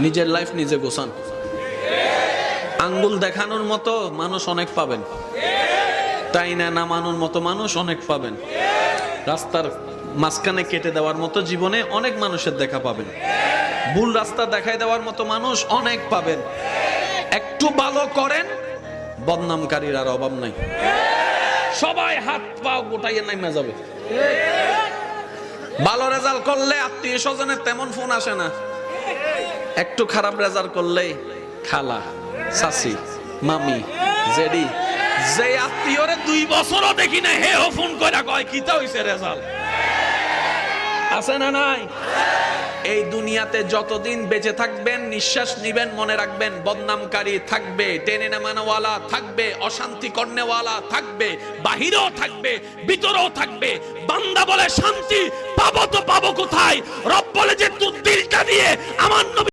নিজের লাইফ নিজে গোছান। আঙ্গুল দেখানোর মতো মানুষ অনেক পাবেন, তাই না নামানোর মতো মানুষ অনেক পাবেন, রাস্তার মাঝখানে কেটে দেওয়ার মতো জীবনে অনেক মানুষের দেখা পাবেন, ভুল রাস্তা দেখায় দেওয়ার মতো মানুষ অনেক পাবেন। একটু ভালো করেন, বদনামকারীর আর অভাব নাই, সবাই হাত পা গোটাইয়ে নাইমা যাবে। ভালো রেজাল্ট করলে আত্মীয় স্বজনের তেমন ফোন আসে না, একটু খারাপ রেজাল্ট করলেই খালা, চাচি, মামি, জেডি, যে আত্মীয়রে 2 বছরও দেখি না হে ফোন কইরা কয় কিতা হইছে রেজাল্ট, আছে না নাই? এই দুনিয়াতে যতদিন বেঁচে থাকবেন, নিঃশ্বাস নিবেন, মনে রাখবেন বদনামকারী থাকবে, টেনে নামানোওয়ালা থাকবে, অশান্তি করনেওয়ালা থাকবে, বাহিরেও থাকবে, ভিতরেও থাকবে। বান্দা বলে শান্তি পাবো তো পাবো কোথায়? রব বলে যে তুই দিলটা দিয়ে আমার নবী